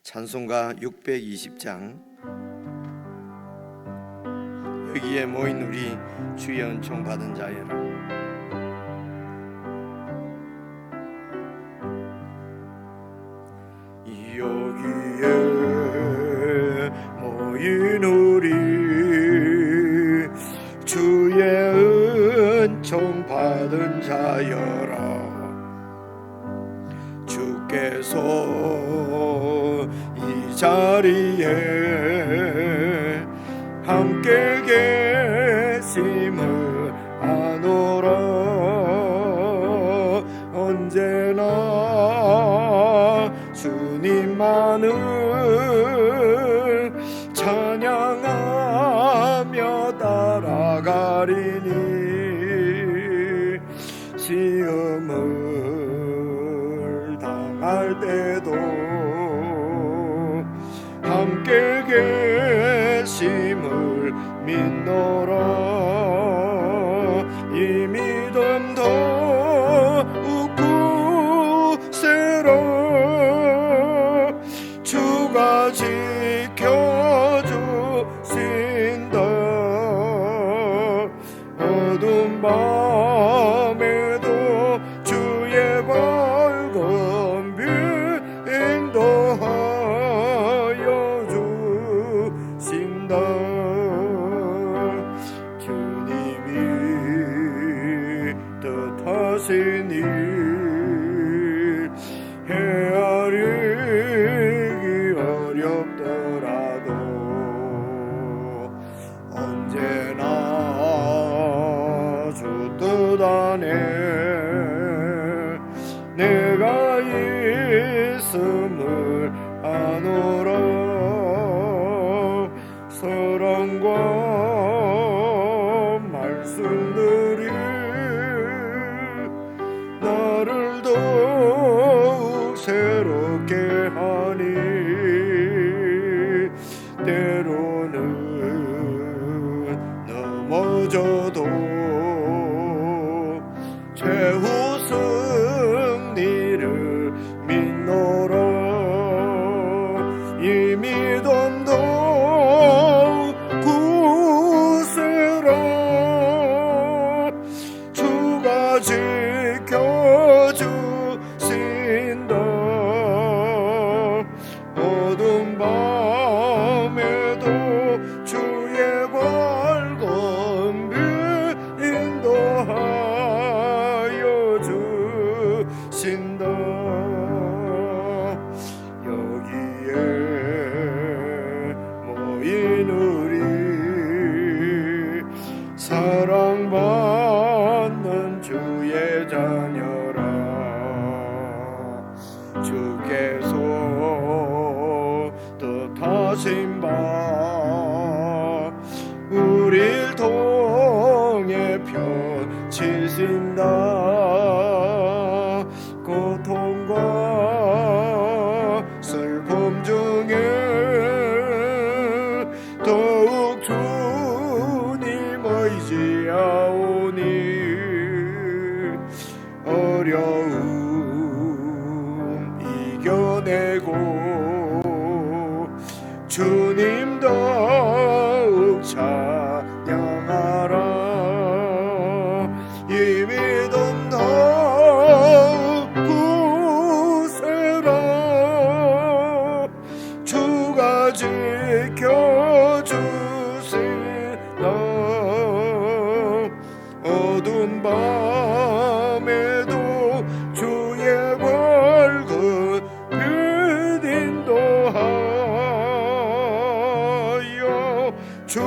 찬송가 620장. 여기에 모인 우리 주의 은총 받은 자여라. 여기에 모인 우리 주의 은총 받은 자여라. 주께서 이 자리에 함께 계심을 아노라. 언제나 주님만을 찬양하며 따라가리니 시험을 당할 때도 함께 계심을 믿노라. 이 믿음 더욱 굳세라. 주가 지켜주신다. 어두운 밤에도 주의 밝은 빛 인도하여 주신다. 주님이 뜻하신 일 헤아리기 어렵더라도 언제나 주 뜻 안에 내가 있음을 아노라. 사랑과 말씀들이 나를 더욱 새롭게 하니 때로는 넘어져도 최후 승리를 믿노라. 이 믿음도 굳세라. 주가 지켜주신다. 어두운 밤에도 주의 밝은 빛 인도하여 주신다. 여기에 모인 우리 사랑받는 주의 자녀라. 주께서 뜻하신 바 우릴 통해 펼치신다. 고통과 슬픔 중에 더욱 주님 의지하오니 어려움 이겨내고 주님 더욱 찬양하라. 이 믿음 더욱 굳세라. 주가 지켜주신다. 어두운 밤에도 주의 밝은 빛 인도하여 주신다.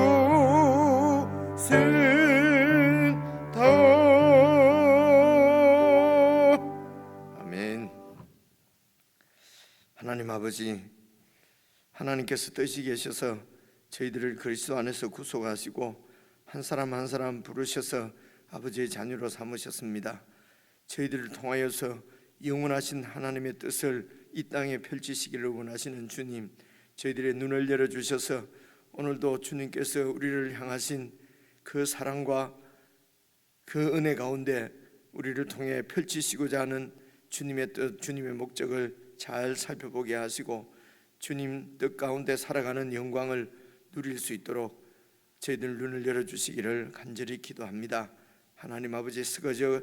아멘. 하나님 아버지, 하나님께서 뜻이 계셔서 저희들을 그리스도 안에서 구속하시고 한 사람 한 사람 부르셔서 아버지의 자녀로 삼으셨습니다. 저희들을 통하여서 영원하신 하나님의 뜻을 이 땅에 펼치시기를 원하시는 주님, 저희들의 눈을 열어주셔서 오늘도 주님께서 우리를 향하신 그 사랑과 그 은혜 가운데 우리를 통해 펼치시고자 하는 주님의 뜻, 주님의 목적을 잘 살펴보게 하시고 주님 뜻 가운데 살아가는 영광을 누릴 수 있도록 저희들 눈을 열어주시기를 간절히 기도합니다. 하나님 아버지, 쓰러져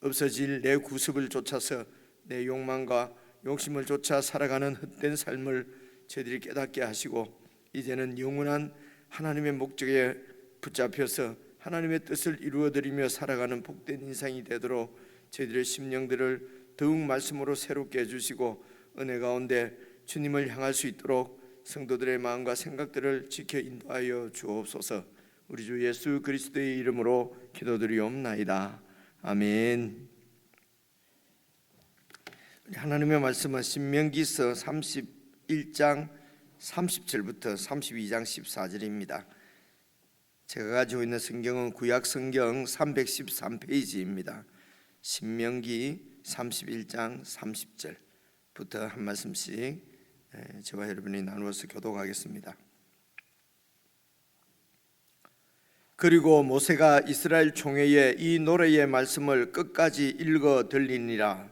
없어질 내 구습을 쫓아서 내 욕망과 욕심을 쫓아 살아가는 헛된 삶을 저희들이 깨닫게 하시고, 이제는 영원한 하나님의 목적에 붙잡혀서 하나님의 뜻을 이루어드리며 살아가는 복된 인생이 되도록 저희들의 심령들을 더욱 말씀으로 새롭게 해주시고, 은혜 가운데 주님을 향할 수 있도록 성도들의 마음과 생각들을 지켜 인도하여 주옵소서. 우리 주 예수 그리스도의 이름으로 기도드리옵나이다. 아멘. 하나님의 말씀은 신명기서 31장 30절부터 32장 14절입니다. 제가 가지고 있는 성경은 구약 성경 313페이지입니다. 신명기 31장 30절부터 한 말씀씩 저와 여러분이 나누어서 교독하겠습니다. 그리고 모세가 이스라엘 총회에 이 노래의 말씀을 끝까지 읽어 들리니라.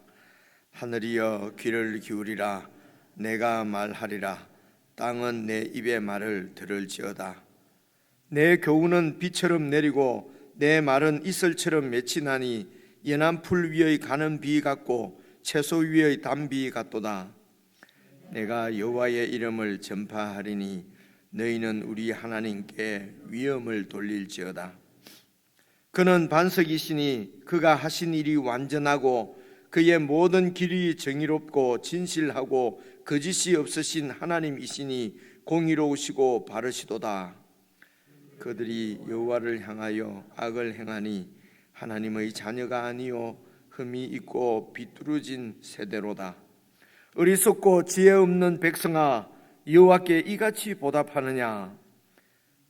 하늘이여 귀를 기울이라. 내가 말하리라. 땅은 내 입의 말을 들을지어다. 내 교훈은 비처럼 내리고 내 말은 이슬처럼 맺히나니 연한 풀 위의 가는 비 같고 채소 위의 단비 같도다. 내가 여호와의 이름을 전파하리니 너희는 우리 하나님께 위엄을 돌릴지어다. 그는 반석이시니 그가 하신 일이 완전하고 그의 모든 길이 정의롭고 진실하고 거짓이 없으신 하나님이시니 공의로우시고 바르시도다. 그들이 여호와를 향하여 악을 행하니 하나님의 자녀가 아니요 흠이 있고 비뚤어진 세대로다. 어리석고 지혜 없는 백성아, 여호와께 이같이 보답하느냐?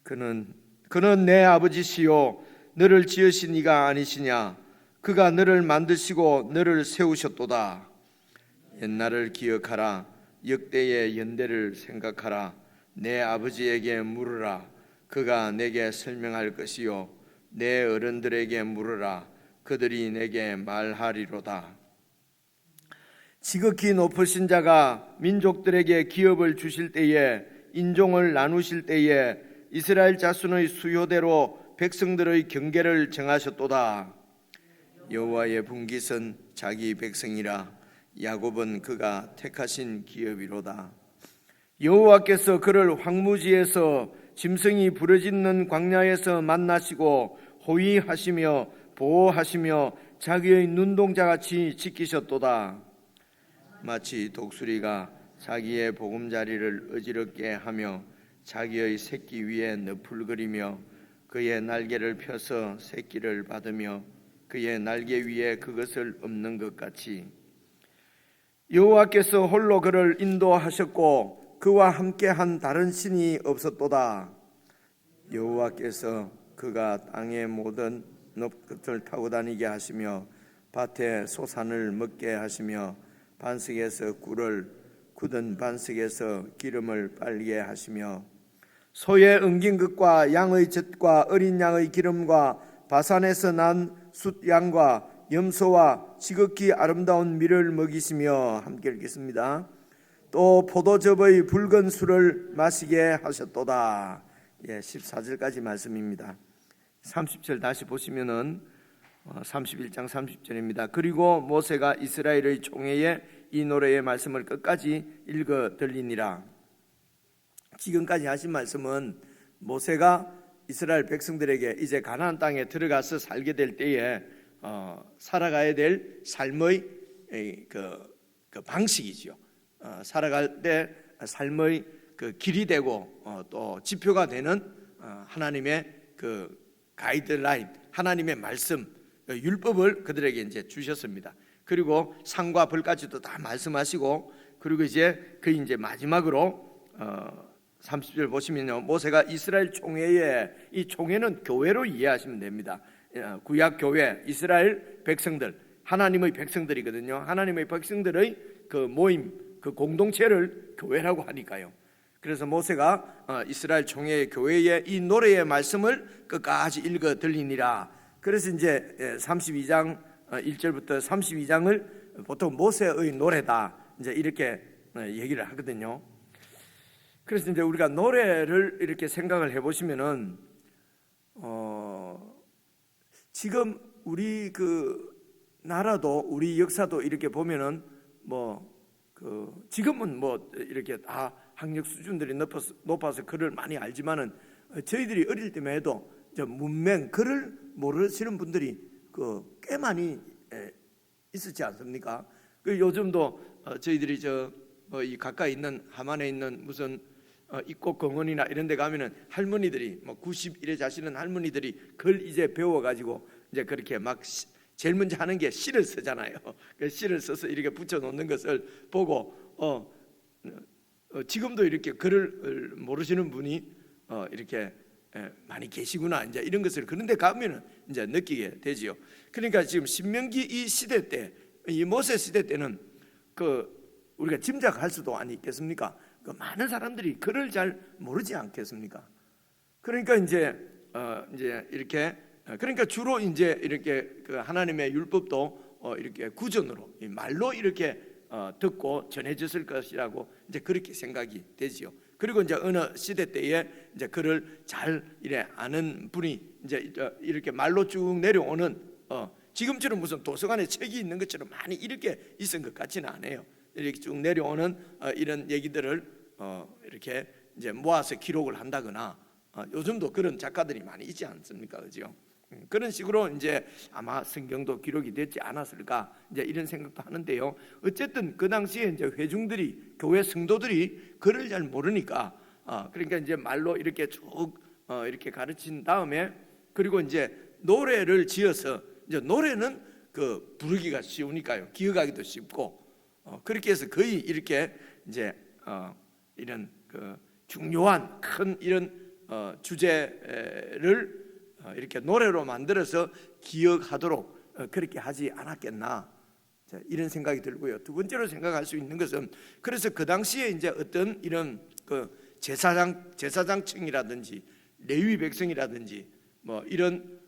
그는 내 아버지시요 너를 지으신 이가 아니시냐? 그가 너를 만드시고 너를 세우셨도다. 옛날을 기억하라. 역대의 연대를 생각하라. 내 아버지에게 물으라. 그가 내게 설명할 것이요 내 어른들에게 물으라. 그들이 내게 말하리로다. 지극히 높으신 자가 민족들에게 기업을 주실 때에, 인종을 나누실 때에 이스라엘 자손의 수요대로 백성들의 경계를 정하셨도다. 여호와의 분깃은 자기 백성이라. 야곱은 그가 택하신 기업이로다. 여호와께서 그를 황무지에서 짐승이 부르짖는 광야에서 만나시고 호위하시며 보호하시며 자기의 눈동자같이 지키셨도다. 마치 독수리가 자기의 보금자리를 어지럽게 하며 자기의 새끼 위에 너풀거리며 그의 날개를 펴서 새끼를 받으며 그의 날개 위에 그것을 엎는 것 같이, 여호와께서 홀로 그를 인도하셨고 그와 함께한 다른 신이 없었도다. 여호와께서 그가 땅의 모든 높끝을 타고 다니게 하시며 밭에 소산을 먹게 하시며 반석에서 꿀을, 굳은 반석에서 기름을 빨게 하시며 소의 엉긴 것과 양의 젖과 어린 양의 기름과 바산에서 난 숫양과 염소와 지극히 아름다운 밀을 먹이시며, 함께 읽겠습니다. 또 포도즙의 붉은 술을 마시게 하셨도다. 14절까지 말씀입니다. 30절 다시 보시면은 31장 30절입니다. 그리고 모세가 이스라엘의 총회에 이 노래의 말씀을 끝까지 읽어 들리니라. 지금까지 하신 말씀은 모세가 이스라엘 백성들에게 이제 가나안 땅에 들어가서 살게 될 때에 살아가야 될 삶의 그 방식이죠. 살아갈 때 삶의 그 길이 되고 또 지표가 되는 하나님의 그 가이드라인, 하나님의 말씀, 율법을 그들에게 이제 주셨습니다. 그리고 상과 벌까지도 다 말씀하시고, 그리고 이제 그 이제 마지막으로 30절 보시면요, 모세가 이스라엘 총회에, 이 총회는 교회로 이해하시면 됩니다. 구약 교회, 이스라엘 백성들, 하나님의 백성들이거든요. 하나님의 백성들의 그 모임, 그 공동체를 교회라고 하니까요. 그래서 모세가 이스라엘 총회의 교회에 이 노래의 말씀을 끝까지 읽어 들리니라. 그래서 이제 32장 1절부터 32장을 보통 모세의 노래다 이제 이렇게 얘기를 하거든요. 그래서 이제 우리가 노래를 이렇게 생각을 해보시면은 지금 우리 그 나라도 우리 역사도 이렇게 보면은 지금은 이렇게 다 학력 수준들이 높아서 글을 많이 알지만은 저희들이 어릴 때만 해도 문맹 글을 모르시는 분들이 꽤 많이 있었지 않습니까? 요즘도 저희들이 이 가까이 있는 함안에 있는 무슨 입곡 공원이나 이런 데 가면은 할머니들이 90일에 자시는 할머니들이 글 이제 배워가지고 이제 그렇게 막 제일 먼저 하는 게 시를 쓰잖아요. 그 시를 써서 이렇게 붙여놓는 것을 보고 지금도 이렇게 글을 모르시는 분이 이렇게 많이 계시구나, 이제 이런 것을 그런 데 가면은 이제 느끼게 되지요. 그러니까 지금 신명기 이 시대 때, 이 모세 시대 때는 우리가 짐작할 수도 아니겠습니까? 많은 사람들이 글을 잘 모르지 않겠습니까? 그러니까 이제 이렇게 그러니까 주로 이제 이렇게 하나님의 율법도 이렇게 구전으로 말로 이렇게 듣고 전해졌을 것이라고 이제 그렇게 생각이 되지요. 그리고 이제 어느 시대 때에 이제 글을 잘 아는 분이 이제 이렇게 말로 쭉 내려오는 지금처럼 무슨 도서관에 책이 있는 것처럼 많이 이렇게 있은 것 같지는 않아요. 이렇게 쭉 내려오는 이런 얘기들을 이렇게 이제 모아서 기록을 한다거나 요즘도 그런 작가들이 많이 있지 않습니까, 그죠? 그런 식으로 이제 아마 성경도 기록이 됐지 않았을까, 이제 이런 생각도 하는데요. 어쨌든 그 당시에 이제 회중들이, 교회 성도들이 글을 잘 모르니까 그러니까 이제 말로 이렇게 쭉 이렇게 가르친 다음에 그리고 이제 노래를 지어서 이제 노래는 부르기가 쉬우니까요, 기억하기도 쉽고 그렇게 해서 거의 이렇게 이제 이런 중요한 큰 이런 주제를 이렇게 노래로 만들어서 기억하도록 그렇게 하지 않았겠나, 이런 생각이 들고요. 두 번째로 생각할 수 있는 것은 그래서 그 당시에 이제 어떤 이런 제사장층이라든지 레위 백성이라든지 이런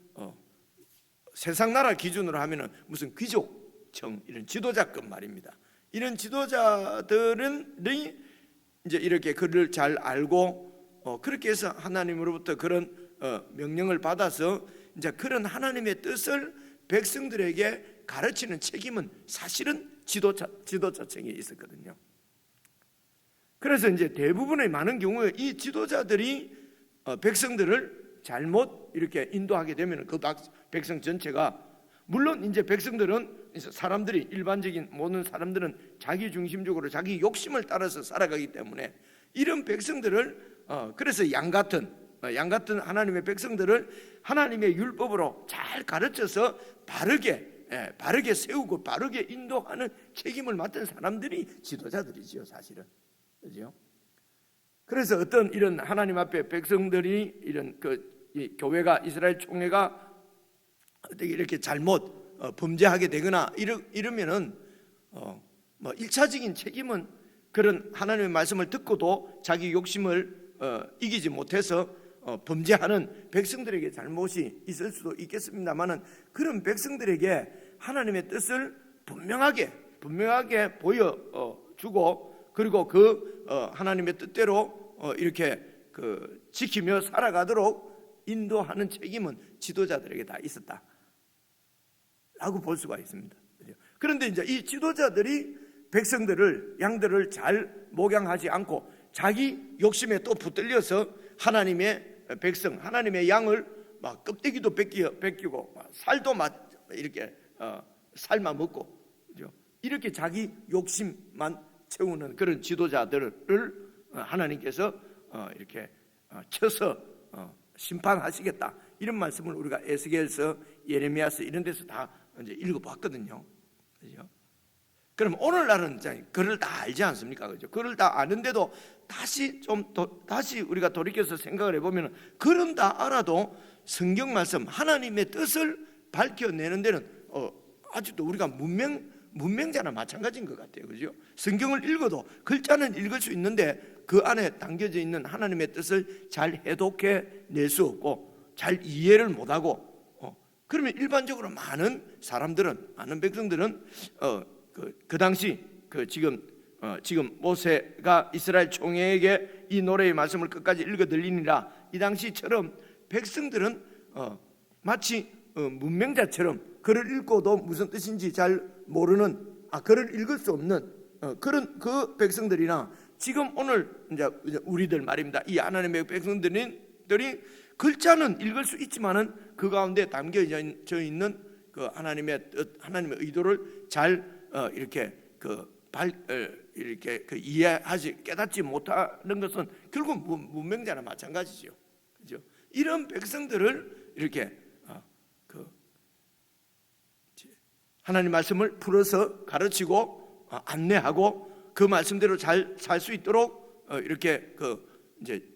세상 나라 기준으로 하면은 무슨 귀족층, 이런 지도자급 말입니다. 이런 지도자들은 이제 이렇게 글을 잘 알고 그렇게 해서 하나님으로부터 그런 명령을 받아서 이제 그런 하나님의 뜻을 백성들에게 가르치는 책임은 사실은 지도자층에 있었거든요. 그래서 이제 대부분의 많은 경우에 이 지도자들이 백성들을 잘못 이렇게 인도하게 되면 그 백성 전체가, 물론 이제 백성들은 사람들이 일반적인 모든 사람들은 자기 중심적으로 자기 욕심을 따라서 살아가기 때문에 이런 백성들을 그래서 양 같은 하나님의 백성들을 하나님의 율법으로 잘 가르쳐서 바르게 세우고 바르게 인도하는 책임을 맡은 사람들이 지도자들이지요, 사실은. 그죠? 그래서 어떤 이런 하나님 앞에 백성들이 이런 이 교회가, 이스라엘 총회가 어떻게 이렇게 잘못 범죄하게 되거나 이러면은 1차적인 책임은 그런 하나님의 말씀을 듣고도 자기 욕심을 이기지 못해서 범죄하는 백성들에게 잘못이 있을 수도 있겠습니다만은 그런 백성들에게 하나님의 뜻을 분명하게 보여주고 그리고 하나님의 뜻대로 이렇게 지키며 살아가도록 인도하는 책임은 지도자들에게 다 있었다 라고 볼 수가 있습니다. 그런데 이제 이 지도자들이 양들을 잘 목양하지 않고 자기 욕심에 또 붙들려서 하나님의 백성, 하나님의 양을 막 껍데기도 벗기고 살도 이렇게 삶아 먹고, 그죠? 이렇게 자기 욕심만 채우는 그런 지도자들을 하나님께서 이렇게 쳐서 심판하시겠다, 이런 말씀을 우리가 에스겔서, 예레미야서 이런 데서 다 이제 읽어봤거든요. 그죠? 그럼 오늘날은 그를 다 알지 않습니까? 그죠? 그를 다 아는데도 다시 우리가 돌이켜서 생각을 해보면 그런 다 알아도 성경 말씀, 하나님의 뜻을 밝혀내는 데는 아직도 우리가 문맹자나 마찬가지인 것 같아요. 그죠? 성경을 읽어도 글자는 읽을 수 있는데 그 안에 담겨져 있는 하나님의 뜻을 잘 해독해 낼 수 없고 잘 이해를 못하고 그러면 일반적으로 많은 백성들은 그 당시 지금 모세가 이스라엘 총회에게 이 노래의 말씀을 끝까지 읽어 들리니라. 이 당시처럼 백성들은 마치 문맹자처럼 글을 읽고도 무슨 뜻인지 잘 모르는, 글을 읽을 수 없는 그런 그 백성들이나, 지금 오늘 이제 우리들 말입니다. 이 하나님의 백성들이 글자는 읽을 수 있지만은 그 가운데 담겨져 있는 그 하나님의 뜻, 하나님의 의도를 잘 이렇게 이해하지, 깨닫지 못하는 것은 결국 문맹자나 마찬가지죠. 그죠? 이런 백성들을 이렇게 하나님 말씀을 풀어서 가르치고 안내하고 그 말씀대로 잘 살 수 있도록 이렇게 이제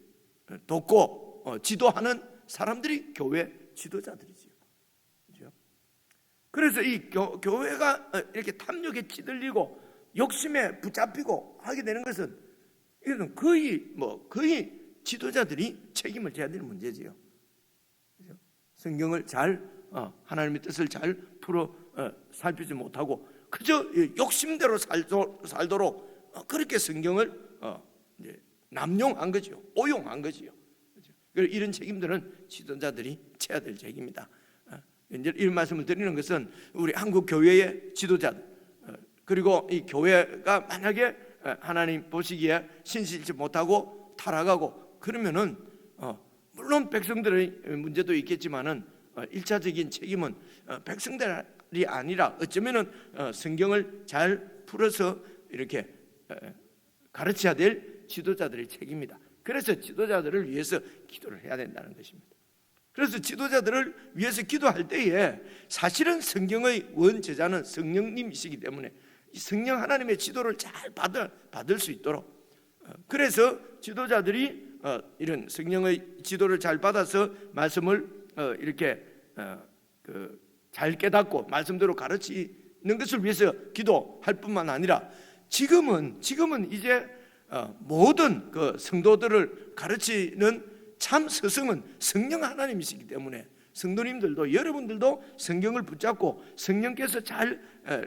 돕고 지도하는 사람들이 교회 지도자들이죠. 그죠? 그래서 이 교회가 이렇게 탐욕에 찌들리고 욕심에 붙잡히고 하게 되는 것은, 이것은 거의 지도자들이 책임을 져야 되는 문제지요. 그죠? 성경을 잘 하나님의 뜻을 잘 풀어 살피지 못하고 그저 욕심대로 살도록 그렇게 성경을 이제 남용한 거죠. 오용한 거지요. 그래서 이런 책임들은 지도자들이 져야 될 책임이다. 이제 이런 말씀을 드리는 것은 우리 한국 교회의 지도자들, 그리고 이 교회가 만약에 하나님 보시기에 신실치 못하고 타락하고 그러면은 물론 백성들의 문제도 있겠지만은 1차적인 책임은 백성들이 아니라 어쩌면은 성경을 잘 풀어서 이렇게 가르쳐야 될 지도자들의 책임이다. 그래서 지도자들을 위해서 기도를 해야 된다는 것입니다. 그래서 지도자들을 위해서 기도할 때에 사실은 성경의 원제자는 성령님이시기 때문에 성령 하나님의 지도를 잘 받을 수 있도록, 그래서 지도자들이 이런 성령의 지도를 잘 받아서 말씀을 이렇게 잘 깨닫고 말씀대로 가르치는 것을 위해서 기도할 뿐만 아니라, 지금은 이제 모든 그 성도들을 가르치는 참 스승은 성령 하나님이시기 때문에 성도님들도, 여러분들도 성경을 붙잡고 성령께서 잘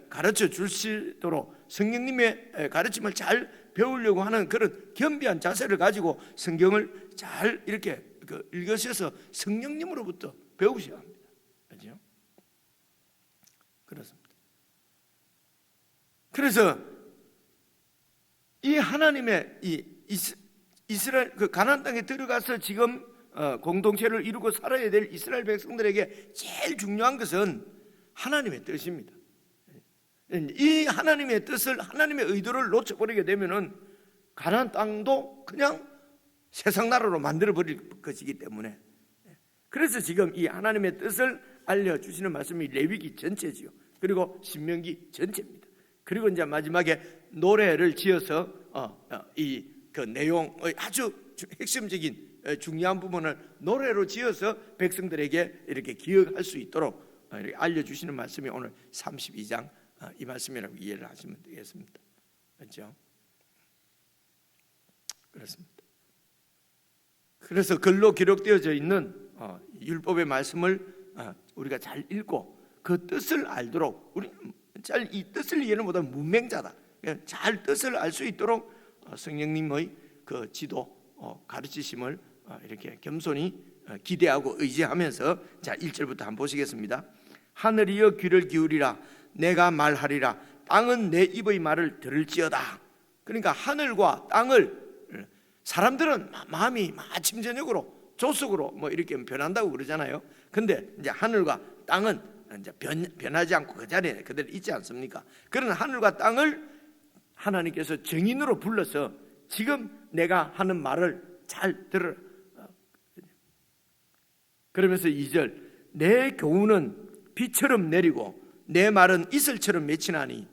가르쳐 주시도록 성령님의 가르침을 잘 배우려고 하는 그런 겸비한 자세를 가지고 성경을 잘 이렇게 읽으셔서 성령님으로부터 배우셔야 합니다. 그렇죠? 그렇습니다. 그래서 이 하나님의 이 이스라엘 가나안 땅에 들어가서 지금 공동체를 이루고 살아야 될 이스라엘 백성들에게 제일 중요한 것은 하나님의 뜻입니다. 이 하나님의 뜻을, 하나님의 의도를 놓쳐버리게 되면은 가나안 땅도 그냥 세상 나라로 만들어 버릴 것이기 때문에, 그래서 지금 이 하나님의 뜻을 알려주시는 말씀이 레위기 전체지요. 그리고 신명기 전체입니다. 그리고 이제 마지막에 노래를 지어서 이 그 내용의 아주 핵심적인 중요한 부분을 노래로 지어서 백성들에게 이렇게 기억할 수 있도록 이렇게 알려주시는 말씀이 오늘 32장 이 말씀이라고 이해를 하시면 되겠습니다. 그렇죠? 그렇습니다. 그래서 글로 기록되어져 있는 율법의 말씀을 우리가 잘 읽고 그 뜻을 알도록, 우리 잘 이 뜻을 이해는 못하면 문맹자다. 잘 뜻을 알 수 있도록 성령님의 그 지도, 가르치심을 이렇게 겸손히 기대하고 의지하면서, 자 1절부터 한번 보시겠습니다. 하늘이여 귀를 기울이라, 내가 말하리라, 땅은 내 입의 말을 들을지어다. 그러니까 하늘과 땅을, 사람들은 마음이 아침 저녁으로 조속으로 뭐 이렇게 변한다고 그러잖아요. 근데 이제 하늘과 땅은 이제 변하지 않고 그 자리에 그대로 있지 않습니까? 그런 하늘과 땅을 하나님께서 증인으로 불러서 지금 내가 하는 말을 잘 들으라. 그러면서 2절, 내 교훈은 비처럼 내리고 내 말은 이슬처럼 맺히나니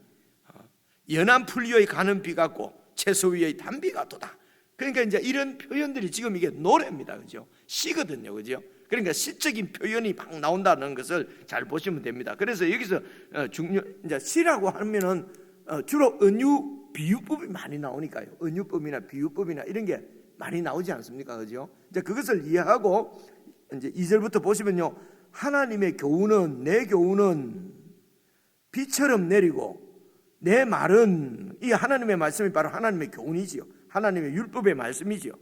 연한 풀 위에 가는 비 같고 채소 위의 단비 같도다. 그러니까 이제 이런 표현들이 지금 이게 노래입니다. 그죠? 시거든요. 그죠? 그러니까 시적인 표현이 막 나온다는 것을 잘 보시면 됩니다. 그래서 여기서 이제 시라고 하면은 주로 은유 비유법이 많이 나오니까요. 은유법이나 비유법이나 이런 게 많이 나오지 않습니까? 그죠? 이제 그것을 이해하고 이제 2절부터 보시면요. 하나님의 교훈은, 내 교훈은 비처럼 내리고 내 말은, 이 하나님의 말씀이 바로 하나님의 교훈이지요. 하나님의 율법의 말씀이죠.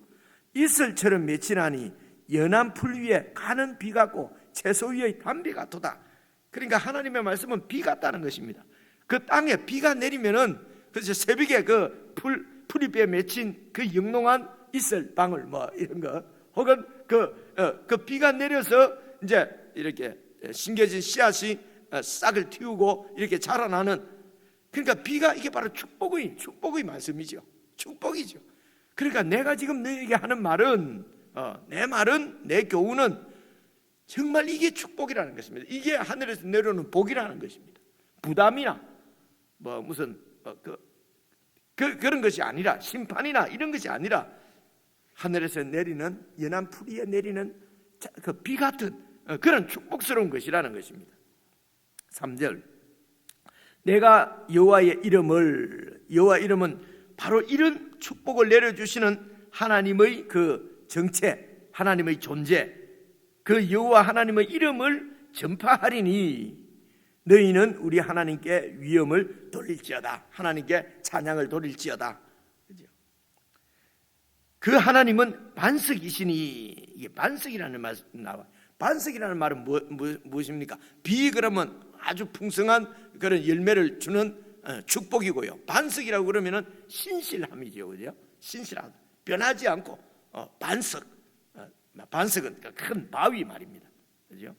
이슬처럼 맺히나니 연한 풀 위에 가는 비 같고 채소 위의 담비 같도다. 그러니까 하나님의 말씀은 비 같다는 것입니다. 그 땅에 비가 내리면은 그래서 새벽에 그 풀잎에 맺힌 그 영롱한 이슬방울 뭐 이런 거, 혹은 그 비가 내려서 이제 이렇게 심겨진 씨앗이 싹을 틔우고 이렇게 자라나는, 그러니까 비가 이게 바로 축복의 말씀이죠. 축복이죠. 그러니까 내가 지금 너에게 하는 말은, 내 말은, 내 교훈은 정말 이게 축복이라는 것입니다. 이게 하늘에서 내려오는 복이라는 것입니다. 부담이나 뭐 무슨 그런 것이 아니라, 심판이나 이런 것이 아니라 하늘에서 내리는, 연한 풀 위에 내리는 그 비 같은 그런 축복스러운 것이라는 것입니다. 3절, 내가 여호와 이름은 바로 이런 축복을 내려주시는 하나님의 그 정체, 하나님의 존재, 그 여호와 하나님의 이름을 전파하리니 너희는 우리 하나님께 위엄을 돌릴지어다. 하나님께 찬양을 돌릴지어다. 그 하나님은 반석이시니, 이게 반석이라는 말 나와. 반석이라는 말은 무엇입니까? 비 그러면 아주 풍성한 그런 열매를 주는 축복이고요. 반석이라고 그러면은 신실함이죠, 그죠? 신실함, 변하지 않고 반석. 반석은 큰 바위 말입니다, 그죠?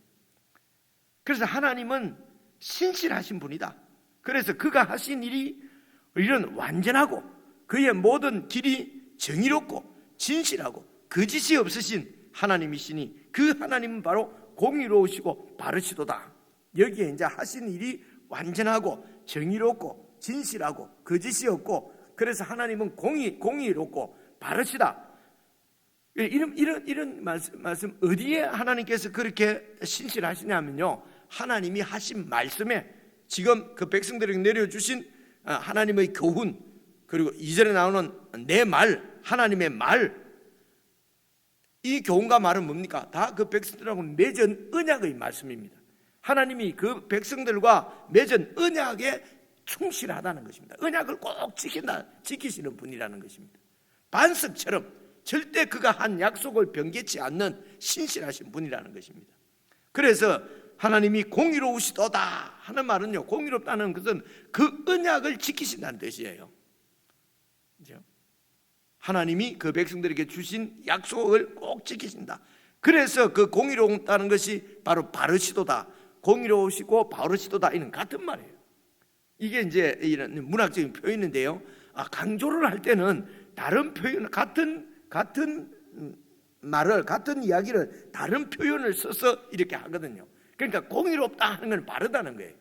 그래서 하나님은 신실하신 분이다. 그래서 그가 하신 일은 완전하고 그의 모든 길이 정의롭고 진실하고 거짓이 없으신 하나님이시니 그 하나님은 바로 공의로우시고 바르시도다. 여기에 이제 하신 일이 완전하고 정의롭고 진실하고 거짓이 없고, 그래서 하나님은 공의롭고 바르시다. 이런 말씀 어디에 하나님께서 그렇게 신실하시냐면요, 하나님이 하신 말씀에, 지금 그 백성들에게 내려주신 하나님의 교훈, 그리고 2절에 나오는 내 말, 하나님의 말, 이 교훈과 말은 뭡니까? 다 그 백성들하고 맺은 언약의 말씀입니다. 하나님이 그 백성들과 맺은 언약에 충실하다는 것입니다. 언약을 꼭 지키시는 분이라는 것입니다. 반석처럼 절대 그가 한 약속을 변개치 않는 신실하신 분이라는 것입니다. 그래서 하나님이 공의로우시도다 하는 말은요, 공의롭다는 것은 그 언약을 지키신다는 뜻이에요. 그렇죠? 하나님이 그 백성들에게 주신 약속을 꼭 지키신다. 그래서 그 공의롭다는 것이 바로 바르시도다, 공의로우시고 바르시도다, 이는 같은 말이에요. 이게 이제 이런 문학적인 표현인데요, 강조를 할 때는 다른 표현, 같은 말을, 같은 이야기를 다른 표현을 써서 이렇게 하거든요. 그러니까 공의롭다 하는 건 바르다는 거예요.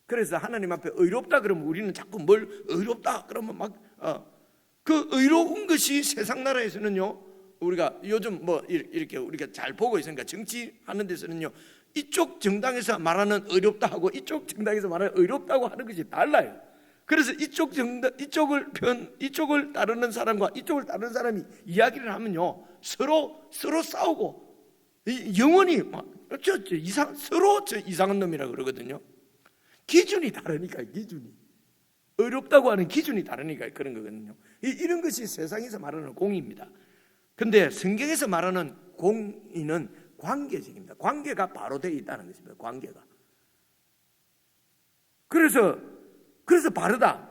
그래서 하나님 앞에 의롭다 그러면 우리는 자꾸 뭘 의롭다 그러면 그 의로운 것이 세상 나라에서는요, 우리가 요즘 뭐 이렇게 우리가 잘 보고 있으니까 정치하는 데서는요, 이쪽 정당에서 말하는 의롭다 하고 이쪽 정당에서 말하는 의롭다고 하는 것이 달라요. 그래서 이쪽을 따르는 사람과 이쪽을 따르는 사람이 이야기를 하면요, 서로 싸우고 영원히 서로 이상한 놈이라 그러거든요. 기준이 다르니까, 기준이 의롭다고 하는 기준이 다르니까 그런 거거든요. 이런 것이 세상에서 말하는 공의입니다. 근데 성경에서 말하는 공의는 관계적입니다. 관계가 바로 되어 있다는 것입니다. 관계가. 그래서 바르다.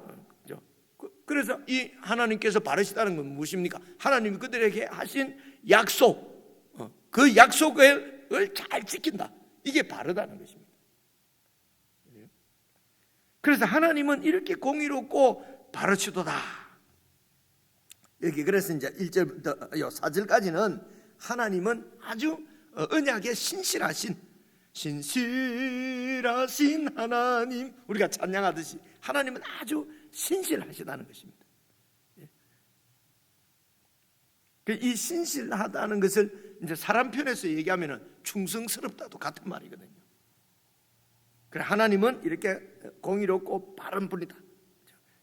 그래서 이 하나님께서 바르시다는 건 무엇입니까? 하나님이 그들에게 하신 약속, 그 약속을 잘 지킨다. 이게 바르다는 것입니다. 그래서 하나님은 이렇게 공의롭고 바르시도다. 여기 그래서 이제 1절부터 4절까지는 하나님은 아주 언약에 신실하신 하나님, 우리가 찬양하듯이 하나님은 아주 신실하시다는 것입니다. 이 신실하다는 것을 이제 사람 편에서 얘기하면 충성스럽다도 같은 말이거든요. 그래, 하나님은 이렇게 공의롭고 바른 분이다.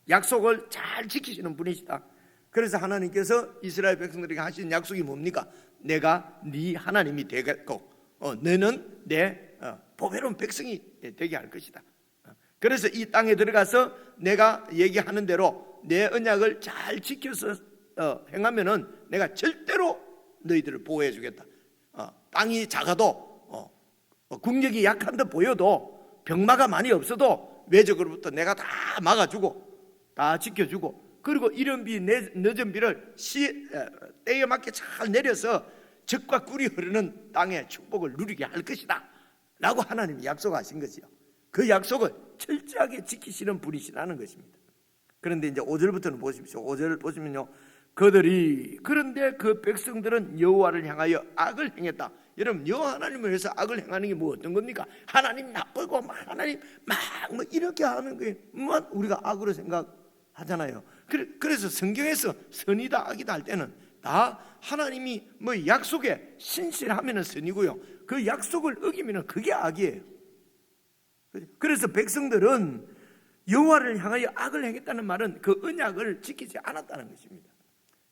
약속을 잘 지키시는 분이시다. 그래서 하나님께서 이스라엘 백성들에게 하신 약속이 뭡니까? 내가 네 하나님이 되겠고 너는 내 보배로운 백성이 되게 할 것이다. 그래서 이 땅에 들어가서 내가 얘기하는 대로 내 언약을 잘 지켜서 행하면은 내가 절대로 너희들을 보호해 주겠다. 땅이 작아도 국력이 약한 듯 보여도 병마가 많이 없어도 외적으로부터 내가 다 막아주고 다 지켜주고, 그리고 이른 비 늦은 비를 때에 맞게 잘 내려서 적과 꿀이 흐르는 땅의 축복을 누리게 할 것이다 라고 하나님이 약속하신 거지요. 그 약속을 철저하게 지키시는 분이시라는 것입니다. 그런데 이제 5절부터는 보십시오. 5절 보시면요, 그런데 그 백성들은 여호와를 향하여 악을 행했다. 여러분, 여호와 하나님을 위해서 악을 행하는 게 뭐 어떤 겁니까? 하나님 나쁘고 하나님 막 뭐 이렇게 하는 게 우리가 악으로 생각하잖아요. 그래서 성경에서 선이다 악이다 할 때는 다 하나님이 뭐 약속에 신실하면 선이고요, 그 약속을 어기면 그게 악이에요. 그래서 백성들은 여호와를 향하여 악을 행했다는 말은 그 언약을 지키지 않았다는 것입니다.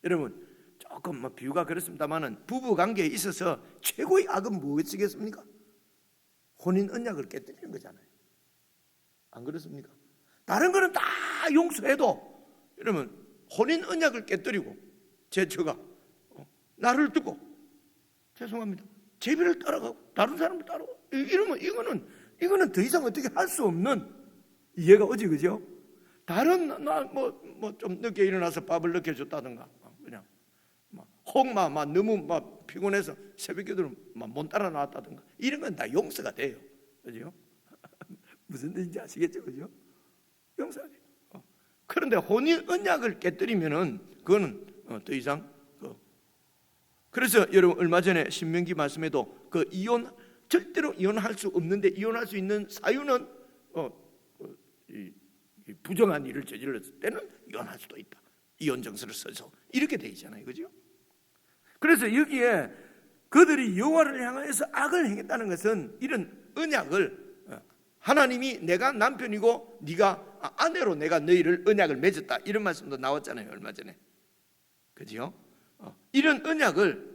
여러분, 조금 뭐 비유가 그렇습니다만은 부부 관계에 있어서 최고의 악은 무엇이겠습니까? 혼인 언약을 깨뜨리는 거잖아요. 안 그렇습니까? 다른 거는 다 용서해도 여러분, 혼인 언약을 깨뜨리고 제처가 나를 두고 죄송합니다 제비를 따라가고 다른 사람을 따라가고 이러면 이거는 더 이상 어떻게 할 수 없는, 이해가 오지, 그죠? 다른 뭐 좀 늦게 일어나서 밥을 늦게 줬다든가, 그냥 혹 너무 피곤해서 새벽기도를 못 따라 나왔다든가, 이런 건 다 용서가 돼요, 그죠? 무슨 뜻인지 아시겠죠, 그죠? 용서가 돼요. 그런데 혼인 언약을 깨뜨리면은 그거는 더 이상 그래서 여러분, 얼마 전에 신명기 말씀에도 그 절대로 이혼할 수 없는데 이혼할 수 있는 사유는 부정한 일을 저질렀을 때는 이혼할 수도 있다. 이혼 정서를 써서 이렇게 돼 있잖아요, 그죠? 그래서 여기에 그들이 여호와를 향하여서 악을 행했다는 것은 이런 언약을, 하나님이 내가 남편이고 네가 아내로 내가 너희를 언약을 맺었다, 이런 말씀도 나왔잖아요, 얼마 전에, 그죠? 이런 언약을,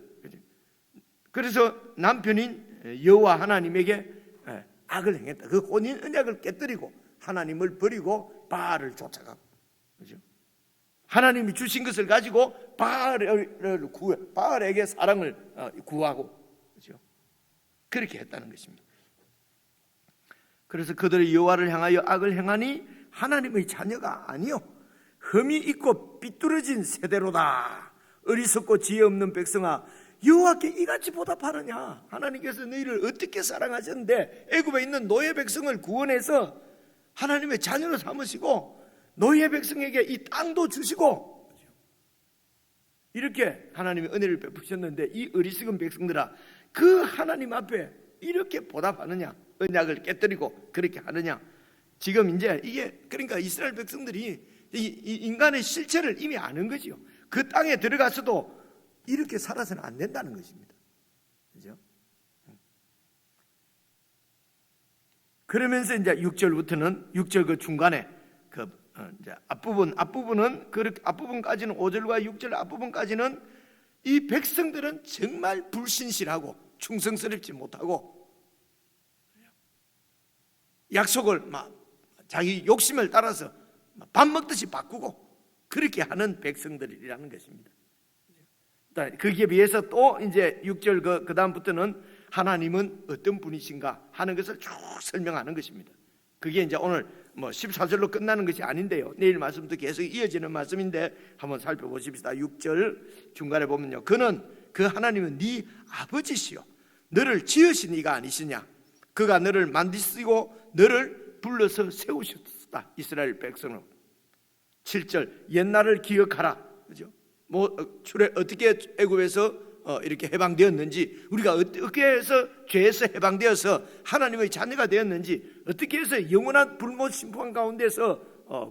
그래서 남편인 여호와 하나님에게 악을 행했다. 그 혼인 언약을 깨뜨리고 하나님을 버리고 바알을 쫓아가고, 그죠? 하나님이 주신 것을 가지고 바알에게 사랑을 구하고, 그죠? 그렇게 했다는 것입니다. 그래서 그들이 여호와를 향하여 악을 행하니 하나님의 자녀가 아니요 흠이 있고 삐뚤어진 세대로다. 어리석고 지혜 없는 백성아, 여호와께 이같이 보답하느냐? 하나님께서 너희를 어떻게 사랑하셨는데 애굽에 있는 노예 백성을 구원해서 하나님의 자녀로 삼으시고 노예 백성에게 이 땅도 주시고 이렇게 하나님의 은혜를 베푸셨는데, 이 어리석은 백성들아, 그 하나님 앞에 이렇게 보답하느냐? 언약을 깨뜨리고 그렇게 하느냐? 지금 이제 이게, 그러니까 이스라엘 백성들이 이 인간의 실체를 이미 아는 거지요. 그 땅에 들어가서도 이렇게 살아서는 안 된다는 것입니다. 그죠? 그러면서 이제 6절부터는 6절 그 중간에 이제 앞부분까지는 5절과 6절 앞부분까지는 이 백성들은 정말 불신실하고 충성스럽지 못하고 약속을 자기 욕심을 따라서 밥 먹듯이 바꾸고 그렇게 하는 백성들이라는 것입니다. 거기에 비해서 또 이제 6절 그 다음부터는 하나님은 어떤 분이신가 하는 것을 쭉 설명하는 것입니다. 그게 이제 오늘 14절로 끝나는 것이 아닌데요, 내일 말씀도 계속 이어지는 말씀인데 한번 살펴보십시다. 6절 중간에 보면요, 그 하나님은 네 아버지시요 너를 지으신 이가 아니시냐? 그가 너를 만드시고 너를 불러서 세우셨다, 이스라엘 백성으로. 7절 옛날을 기억하라, 그죠? 어떻게 애굽에서 이렇게 해방되었는지, 우리가 어떻게 해서 죄에서 해방되어서 하나님의 자녀가 되었는지, 어떻게 해서 영원한 불못 심판 가운데서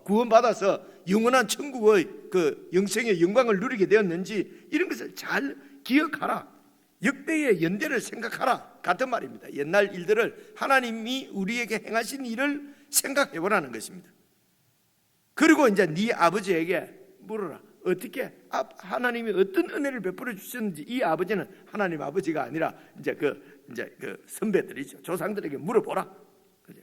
구원받아서 영원한 천국의 그 영생의 영광을 누리게 되었는지, 이런 것을 잘 기억하라. 역대의 연대를 생각하라 같은 말입니다. 옛날 일들을, 하나님이 우리에게 행하신 일을 생각해 보라는 것입니다. 그리고 이제 네 아버지에게 물어라. 어떻게 하나님이 어떤 은혜를 베풀어 주셨는지. 이 아버지는 하나님 아버지가 아니라 이제 그 선배들이죠. 조상들에게 물어보라. 그죠?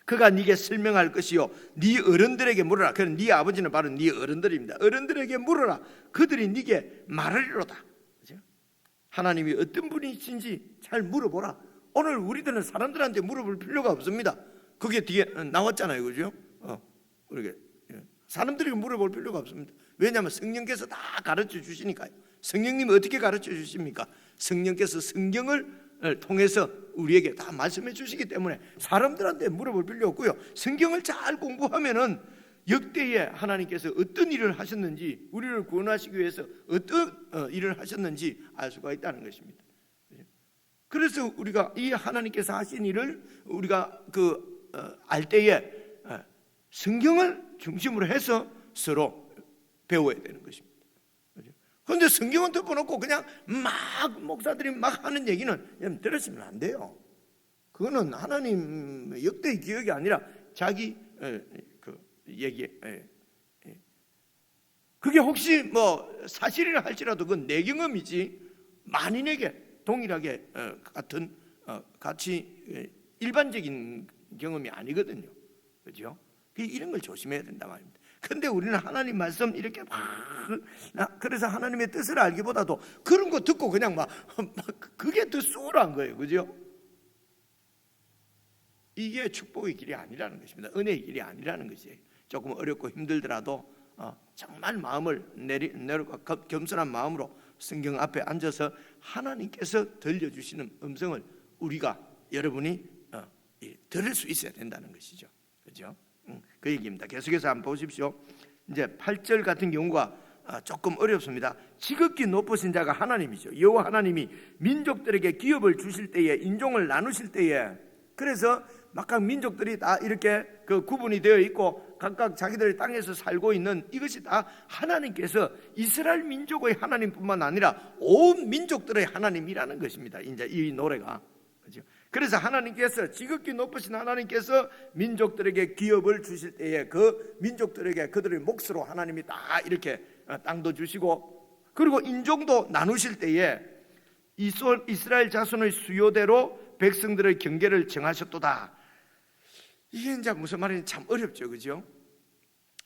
그가 네게 설명할 것이요 네 어른들에게 물어라. 그럼 네 아버지는 바로 네 어른들입니다. 어른들에게 물어라. 그들이 네게 말하리로다. 그죠? 하나님이 어떤 분이신지 잘 물어보라. 오늘 우리들은 사람들한테 물어볼 필요가 없습니다. 그게 뒤에 나왔잖아요, 그죠? 우리가 사람들에게 물어볼 필요가 없습니다. 왜냐하면 성령께서 다 가르쳐 주시니까요. 성령님이 어떻게 가르쳐 주십니까? 성령께서 성경을 통해서 우리에게 다 말씀해 주시기 때문에 사람들한테 물어볼 필요 없고요. 성경을 잘 공부하면은 역대에 하나님께서 어떤 일을 하셨는지, 우리를 구원하시기 위해서 어떤 일을 하셨는지 알 수가 있다는 것입니다. 그래서 우리가 이 하나님께서 하신 일을 우리가 알 때에 성경을 중심으로 해서 서로 배워야 되는 것입니다. 그런데 성경은 덮어놓고 그냥 막 목사들이 막 하는 얘기는 들으시면 안 돼요. 그거는 하나님 역대의 기억이 아니라 자기 그 얘기. 그게 혹시 뭐 사실이라 할지라도 그건 내 경험이지 만인에게 동일하게 같은 같이 일반적인 경험이 아니거든요. 그렇죠? 이런 걸 조심해야 된다 말입니다. 근데 우리는 하나님 말씀 이렇게 막 그래서 하나님의 뜻을 알기보다도 그런 거 듣고 그냥 막 그게 더 수월한 거예요. 그죠? 이게 축복의 길이 아니라는 것입니다. 은혜의 길이 아니라는 것이에요. 조금 어렵고 힘들더라도 정말 마음을 내려고 겸손한 마음으로 성경 앞에 앉아서 하나님께서 들려주시는 음성을 우리가 여러분이 들을 수 있어야 된다는 것이죠. 그죠? 그 얘기입니다. 계속해서 한번 보십시오. 이제 8절 같은 경우가 조금 어렵습니다. 지극히 높으신 자가 하나님이죠. 여호와 하나님이 민족들에게 기업을 주실 때에, 인종을 나누실 때에, 그래서 각 민족들이 다 이렇게 그 구분이 되어 있고 각각 자기들의 땅에서 살고 있는 이것이 다 하나님께서 이스라엘 민족의 하나님뿐만 아니라 온 민족들의 하나님이라는 것입니다. 이제 이 노래가. 그렇죠? 그래서 하나님께서 지극히 높으신 하나님께서 민족들에게 기업을 주실 때에 그 민족들에게 그들의 몫으로 하나님이 다 이렇게 땅도 주시고, 그리고 인종도 나누실 때에 이스라엘 자손의 수요대로 백성들의 경계를 정하셨도다. 이게 이제 무슨 말인지 참 어렵죠, 그죠?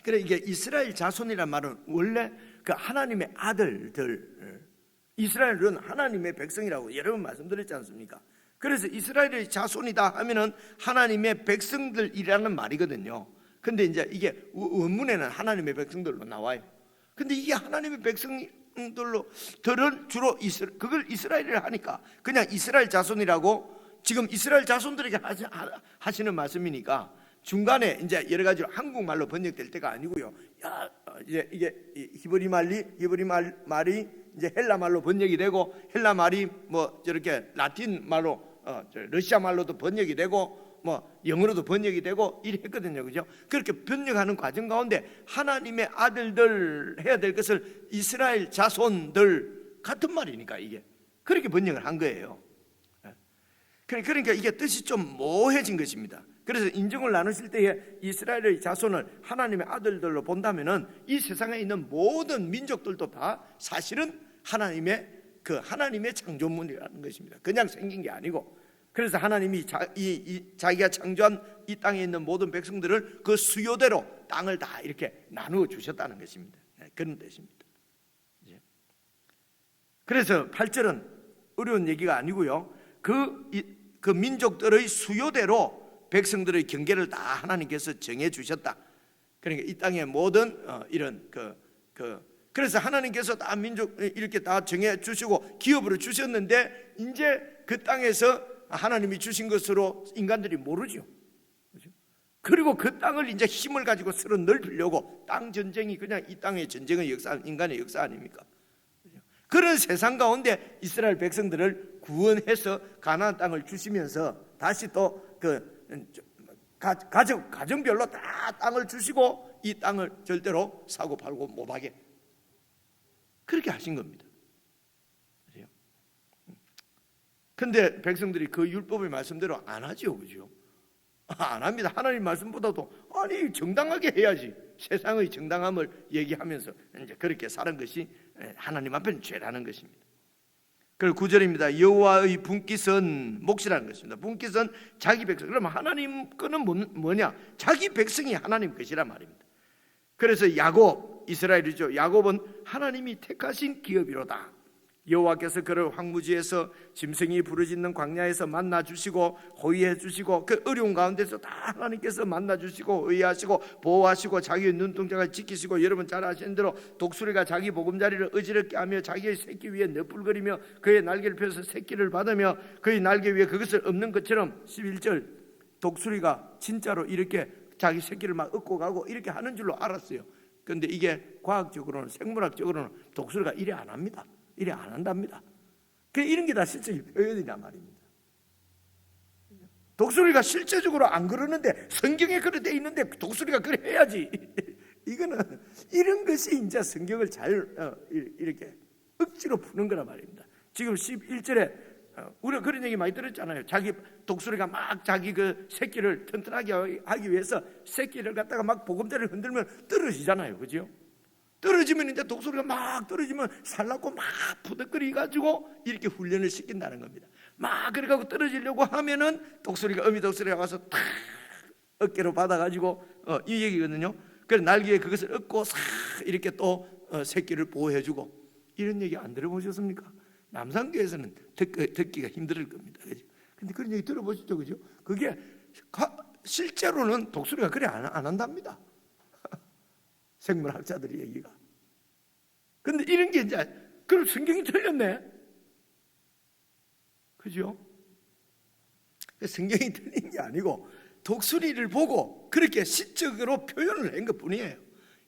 그래 이게 이스라엘 자손이란 말은 원래 그 하나님의 아들들, 이스라엘은 하나님의 백성이라고 여러 번 말씀드렸지 않습니까? 그래서 이스라엘의 자손이다 하면은 하나님의 백성들이라는 말이거든요. 근데 이제 이게 원문에는 하나님의 백성들로 나와요. 근데 이게 하나님의 백성들로 들은 주로 그걸 이스라엘이라 하니까 그냥 이스라엘 자손이라고 지금 이스라엘 자손들에게 하시는 말씀이니까 중간에 이제 여러 가지로 한국말로 번역될 때가 아니고요. 이게 히브리 말이 이제 헬라 말로 번역이 되고 헬라 말이 뭐 저렇게 라틴 말로 러시아 말로도 번역이 되고 뭐 영어로도 번역이 되고 이랬거든요. 그죠? 그렇게 번역하는 과정 가운데 하나님의 아들들 해야 될 것을 이스라엘 자손들 같은 말이니까 이게 그렇게 번역을 한 거예요. 그러니까 이게 뜻이 좀 모호해진 것입니다. 그래서 인종을 나누실 때에 이스라엘의 자손을 하나님의 아들들로 본다면은 이 세상에 있는 모든 민족들도 다 사실은 하나님의 창조물이라는 것입니다. 그냥 생긴 게 아니고, 그래서 하나님이 자기가 창조한 이 땅에 있는 모든 백성들을 그 수요대로 땅을 다 이렇게 나누어 주셨다는 것입니다. 그런 뜻입니다. 그래서 8절은 어려운 얘기가 아니고요. 그 민족들의 수요대로 백성들의 경계를 다 하나님께서 정해 주셨다. 그러니까 이 땅의 모든 이런 그래서 하나님께서 다 민족 이렇게 다 정해 주시고 기업으로 주셨는데 이제 그 땅에서 하나님이 주신 것으로 인간들이 모르죠. 그리고 그 땅을 이제 힘을 가지고 서로 넓히려고 땅 전쟁이 그냥 이 땅의 전쟁의 역사, 인간의 역사 아닙니까? 그런 세상 가운데 이스라엘 백성들을 구원해서 가나안 땅을 주시면서 다시 또 가정별로 다 땅을 주시고 이 땅을 절대로 사고 팔고 못하게 그렇게 하신 겁니다. 그런데 백성들이 그 율법의 말씀대로 안 하죠, 그죠? 안 합니다. 하나님 말씀보다도 아니 정당하게 해야지. 세상의 정당함을 얘기하면서 이제 그렇게 사는 것이 하나님 앞에는 죄라는 것입니다. 그리고 9절입니다. 여호와의 분깃은 몫이라는 것입니다. 분깃은 자기 백성. 그러면 하나님 거는 뭐냐? 자기 백성이 하나님 것이란 말입니다. 그래서 야곱, 이스라엘이죠. 야곱은 하나님이 택하신 기업이로다. 여호와께서 그를 황무지에서 짐승이 부르짖는 광야에서 만나주시고 호위해 주시고 그 어려운 가운데서 다 하나님께서 만나주시고 의하시고 보호하시고 자기의 눈동자를 지키시고, 여러분 잘 아시는 대로 독수리가 자기 보금자리를 어지럽게 하며 자기의 새끼 위에 너풀거리며 그의 날개를 펴서 새끼를 받으며 그의 날개 위에 그것을 엎는 것처럼 11절 독수리가 진짜로 이렇게 자기 새끼를 막 엎고 가고 이렇게 하는 줄로 알았어요. 그런데 이게 과학적으로는, 생물학적으로는 독수리가 이래 안 합니다. 이래 안 한답니다. 이런 게 다 실제 표현이란 말입니다. 독수리가 실제적으로 안 그러는데 성경에 그래 돼 있는데 독수리가 그래 해야지. 이거는 이런 것이 이제 성경을 잘 이렇게 억지로 푸는 거란 말입니다. 지금 11절에 우리가 그런 얘기 많이 들었잖아요. 자기 독수리가 막 자기 그 새끼를 튼튼하게 하기 위해서 새끼를 갖다가 막 보금자리를 흔들면 떨어지잖아요. 그죠? 떨어지면 이제 독수리가 막 떨어지면 살라고 막 푸덕거리 가지고 이렇게 훈련을 시킨다는 겁니다. 막 그래가지고 떨어지려고 하면은 독수리가, 어미 독수리가 와서 탁 어깨로 받아가지고 이 얘기거든요. 그래서 날개에 그것을 얹고 싹 이렇게 또 새끼를 보호해주고, 이런 얘기 안 들어보셨습니까? 남산교에서는 듣기가 힘들 겁니다. 그죠? 근데 그런 얘기 들어보셨죠, 그죠? 그게 실제로는 독수리가 그래 안 한답니다. 생물학자들의 얘기가. 근데 이런 게 이제, 그럼 성경이 틀렸네. 그죠? 성경이 틀린 게 아니고 독수리를 보고 그렇게 시적으로 표현을 한 것 뿐이에요.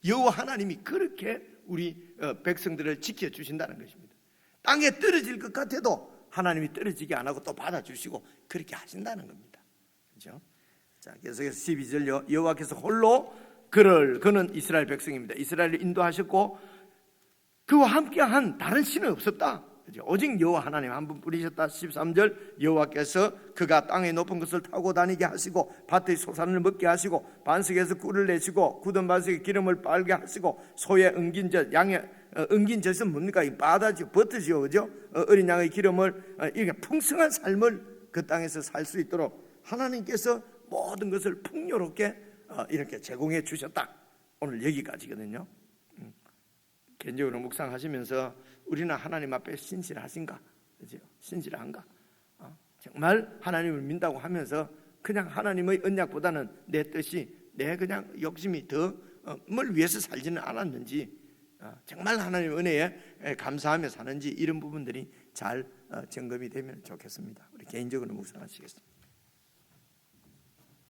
여호와 하나님이 그렇게 우리 백성들을 지켜주신다는 것입니다. 땅에 떨어질 것 같아도 하나님이 떨어지게 안 하고 또 받아주시고 그렇게 하신다는 겁니다. 그죠? 자, 계속해서 12절 여호와께서 홀로 그는 이스라엘 백성입니다. 이스라엘을 인도하셨고 그와 함께한 다른 신은 없었다. 오직 여호와 하나님 한 분 뿐이셨다. 13절 여호와께서 그가 땅의 높은 것을 타고 다니게 하시고 밭의 소산을 먹게 하시고 반석에서 꿀을 내시고 굳은 반석에 기름을 빨게 하시고 소의 엉긴 젖, 양의 엉긴 젖은 뭡니까? 이 바다죠, 버터죠, 그죠? 어린 양의 기름을 이렇게 풍성한 삶을 그 땅에서 살 수 있도록 하나님께서 모든 것을 풍요롭게 이렇게 제공해 주셨다. 오늘 여기까지거든요. 개인적으로 묵상하시면서 우리는 하나님 앞에 신실하신가? 그죠? 신실한가? 정말 하나님을 믿는다고 하면서 그냥 하나님의 언약보다는 내 뜻이, 내 그냥 욕심이 덜을 위해서 살지는 않았는지, 정말 하나님의 은혜에 감사하며 사는지, 이런 부분들이 잘 점검이 되면 좋겠습니다. 우리 개인적으로 묵상하시겠습니다.